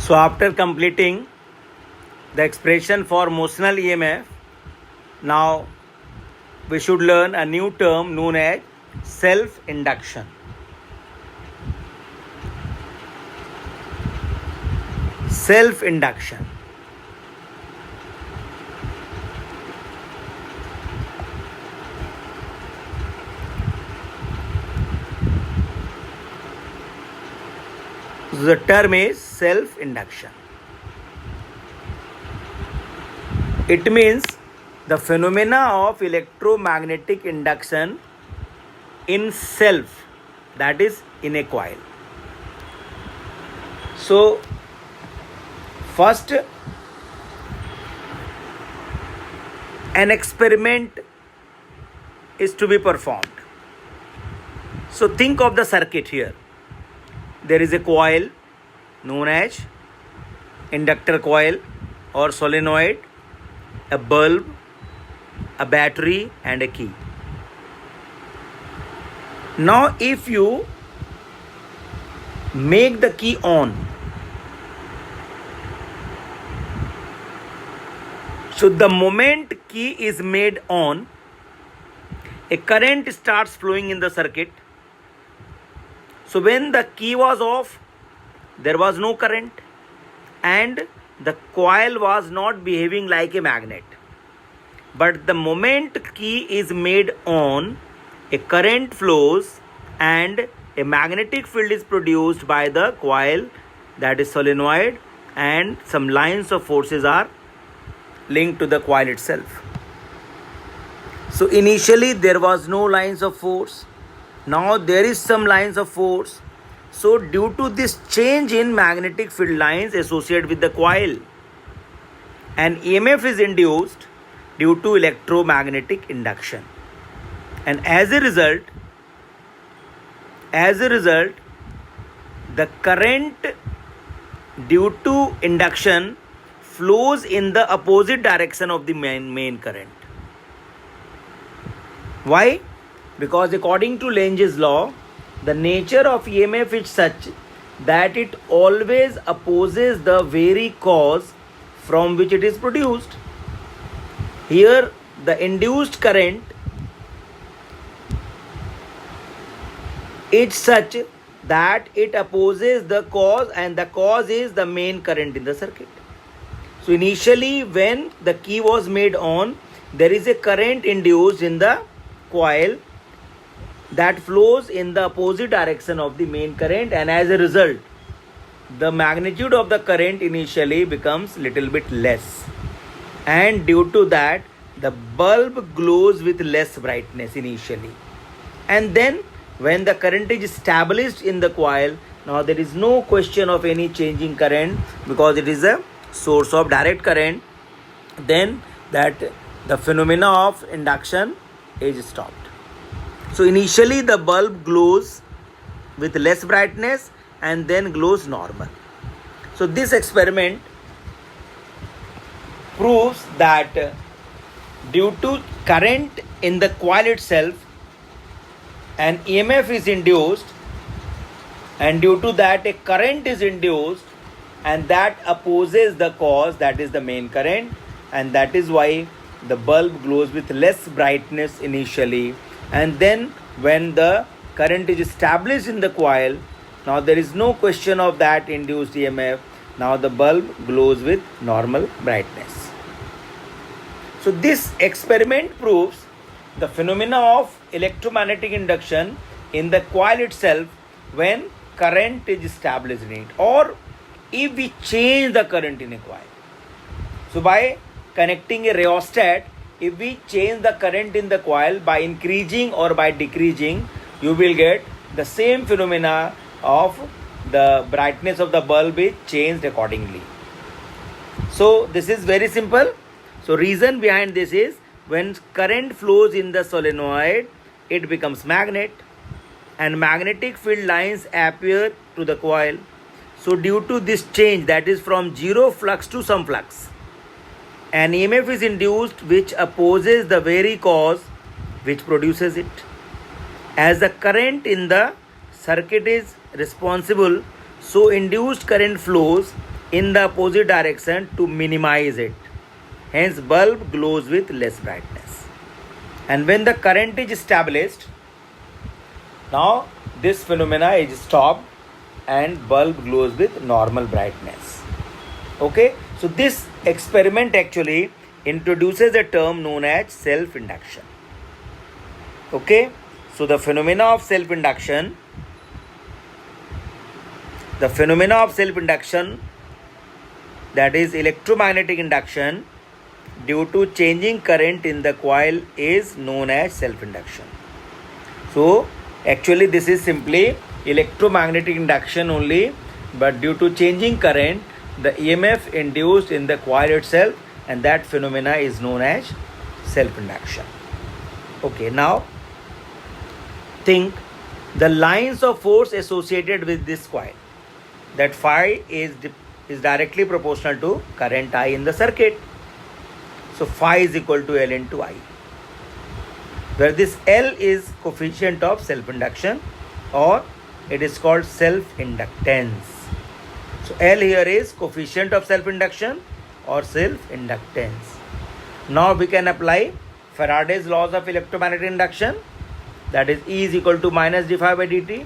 So after completing the expression for motional EMF, now we should learn a new term known as self-induction. Self-induction. The term is self-induction. It means the phenomena of electromagnetic induction in self, that is in a coil. So first, an experiment is to be performed. So think of the circuit here. There is a coil known as inductor coil or solenoid, a bulb, a battery and a key. Now if you make the key on, so the moment key is made on, a current starts flowing in the circuit. So when the key was off, there was no current and the coil was not behaving like a magnet. But the moment key is made on, a current flows and a magnetic field is produced by the coil, that is solenoid, and some lines of forces are linked to the coil itself. So initially there was no lines of force. Now there is some lines of force. So due to this change in magnetic field lines associated with the coil, an EMF is induced due to electromagnetic induction. And as a result, the current due to induction flows in the opposite direction of the main current. Why? Because according to Lenge's law, the nature of EMF is such that it always opposes the very cause from which it is produced. Here, the induced current is such that it opposes the cause, and the cause is the main current in the circuit. So initially when the key was made on, there is a current induced in the coil that flows in the opposite direction of the main current, and as a result the magnitude of the current initially becomes little bit less, and due to that the bulb glows with less brightness initially. And then when the current is established in the coil, now there is no question of any changing current because it is a source of direct current. Then that the phenomena of induction is stopped. So initially the bulb glows with less brightness and then glows normal. So this experiment proves that due to current in the coil itself, an EMF is induced, and due to that a current is induced, and that opposes the cause, that is the main current, and that is why the bulb glows with less brightness initially. And then when the current is established in the coil, now there is no question of that induced EMF. Now the bulb glows with normal brightness. So this experiment proves the phenomena of electromagnetic induction in the coil itself when current is established in it, or if we change the current in a coil. So by connecting a rheostat, if we change the current in the coil by increasing or by decreasing, you will get the same phenomena of the brightness of the bulb is changed accordingly. So this is very simple. So reason behind this is when current flows in the solenoid, it becomes magnet and magnetic field lines appear to the coil. So due to this change, that is from zero flux to some flux, an EMF is induced which opposes the very cause which produces it. As the current in the circuit is responsible, so induced current flows in the opposite direction to minimize it. Hence bulb glows with less brightness. And when the current is established, now this phenomena is stopped and bulb glows with normal brightness. Okay, so this experiment actually introduces a term known as self-induction. Okay, so the phenomena of self-induction that is electromagnetic induction due to changing current in the coil is known as self-induction. So actually this is simply electromagnetic induction only, but due to changing current the EMF induced in the coil itself, and that phenomena is known as self-induction. Okay, now think the lines of force associated with this coil, that phi is directly proportional to current I in the circuit. So phi is equal to L into I, where this L is coefficient of self-induction, or it is called self-inductance. So L here is coefficient of self-induction or self-inductance. Now we can apply Faraday's laws of electromagnetic induction, that is E is equal to minus d phi by dt,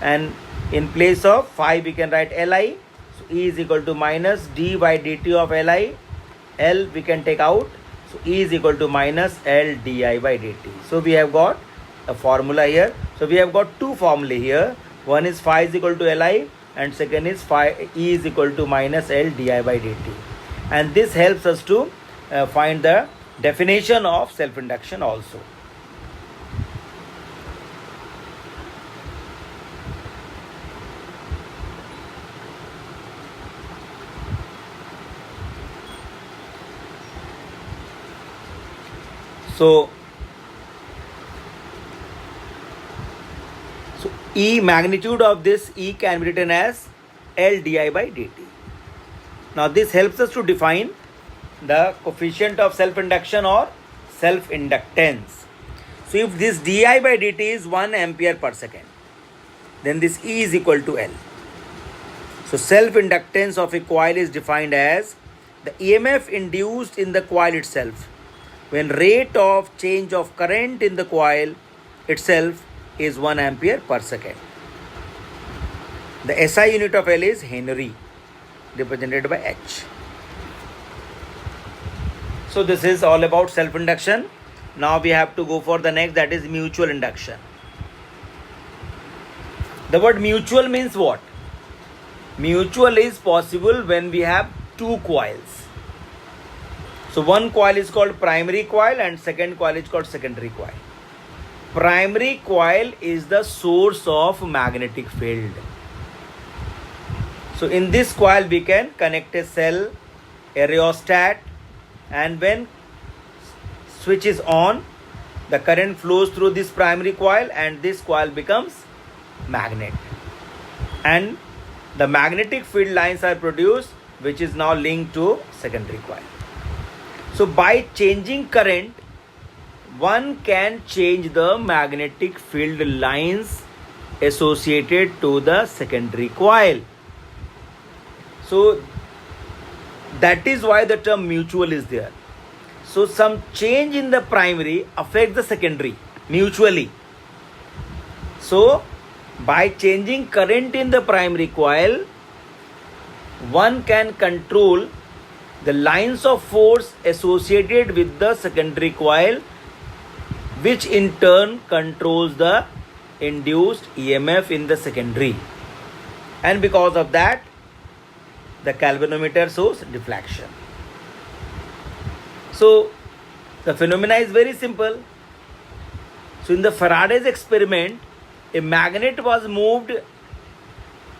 and in place of phi we can write Li. So E is equal to minus d by dt of Li. L we can take out, so E is equal to minus L di by dt. So we have got a formula here. So we have got two formulae here. One is phi is equal to Li, and second is phi E is equal to minus L di by dt. And this helps us to find the definition of self-induction also. So E, magnitude of this E can be written as L di by dt. Now this helps us to define the coefficient of self-induction or self-inductance. So if this di by dt is 1 ampere per second, then this E is equal to L. So self-inductance of a coil is defined as the EMF induced in the coil itself when rate of change of current in the coil itself is 1 ampere per second. The SI unit of L is Henry, represented by H. So this is all about self-induction. Now we have to go for the next, that is mutual induction. The word mutual means what? Mutual is possible when we have two coils. So one coil is called primary coil and second coil is called secondary coil. Primary coil is the source of magnetic field. So in this coil we can connect a cell, a rheostat, and when switch is on, the current flows through this primary coil and this coil becomes magnet. And the magnetic field lines are produced, which is now linked to secondary coil. So by changing current, one can change the magnetic field lines associated to the secondary coil. So that is why the term mutual is there. So some change in the primary affects the secondary mutually. So by changing current in the primary coil, one can control the lines of force associated with the secondary coil, which in turn controls the induced EMF in the secondary. And because of that, the galvanometer shows deflection. So the phenomena is very simple. So in the Faraday's experiment, a magnet was moved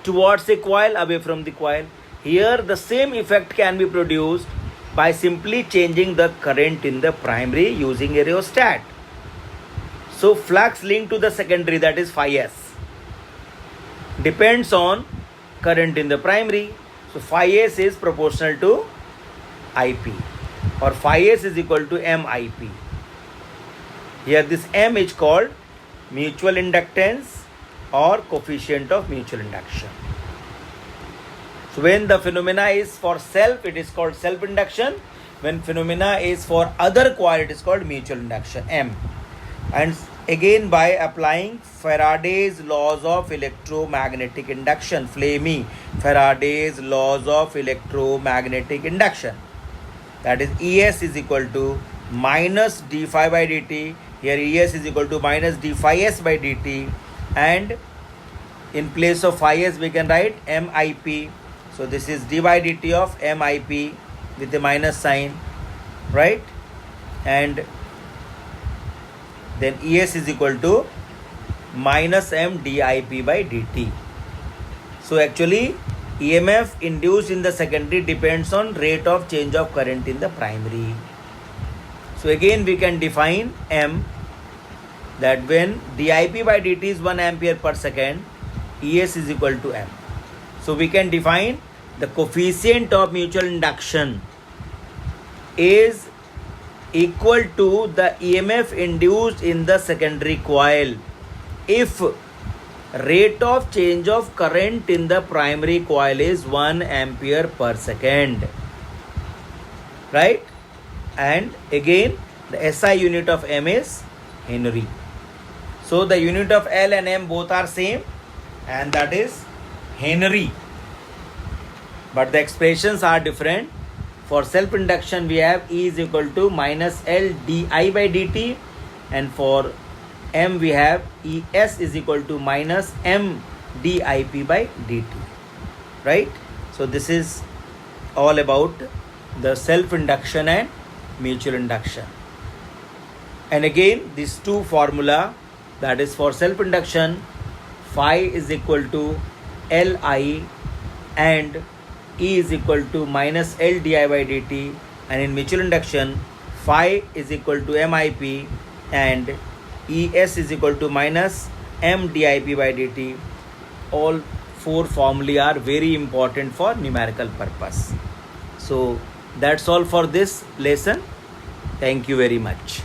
towards a coil away from the coil. Here the same effect can be produced by simply changing the current in the primary using a rheostat. So flux linked to the secondary, that is phi s, depends on current in the primary. So phi s is proportional to IP, or phi s is equal to MIP. Here this M is called mutual inductance or coefficient of mutual induction. So when the phenomena is for self, it is called self-induction. When phenomena is for other coil, it is called mutual induction, M. And again, by applying Faraday's laws of electromagnetic induction, Faraday's laws of electromagnetic induction, that is ES is equal to minus d phi by dt. Here ES is equal to minus d phi s by dt, and in place of phi s we can write MIP. So this is d by dt of MIP with the minus sign, right? And then ES is equal to minus M dIP by dt. So actually EMF induced in the secondary depends on rate of change of current in the primary. So again we can define M, that when dIP by dt is 1 ampere per second, ES is equal to M. So we can define the coefficient of mutual induction is equal to the EMF induced in the secondary coil if rate of change of current in the primary coil is 1 ampere per second, right? And again the SI unit of M is Henry. So the unit of L and M both are same, and that is Henry, but the expressions are different. For self-induction we have E is equal to minus L di by dt, and for M we have ES is equal to minus M dIP by dt, right? So this is all about the self-induction and mutual induction. And again these two formula, that is for self-induction phi is equal to Li and E is equal to minus L di by dt, and in mutual induction phi is equal to MIP and ES is equal to minus M dIP by dt. All four formulae are very important for numerical purpose. So that's all for this lesson. Thank you very much.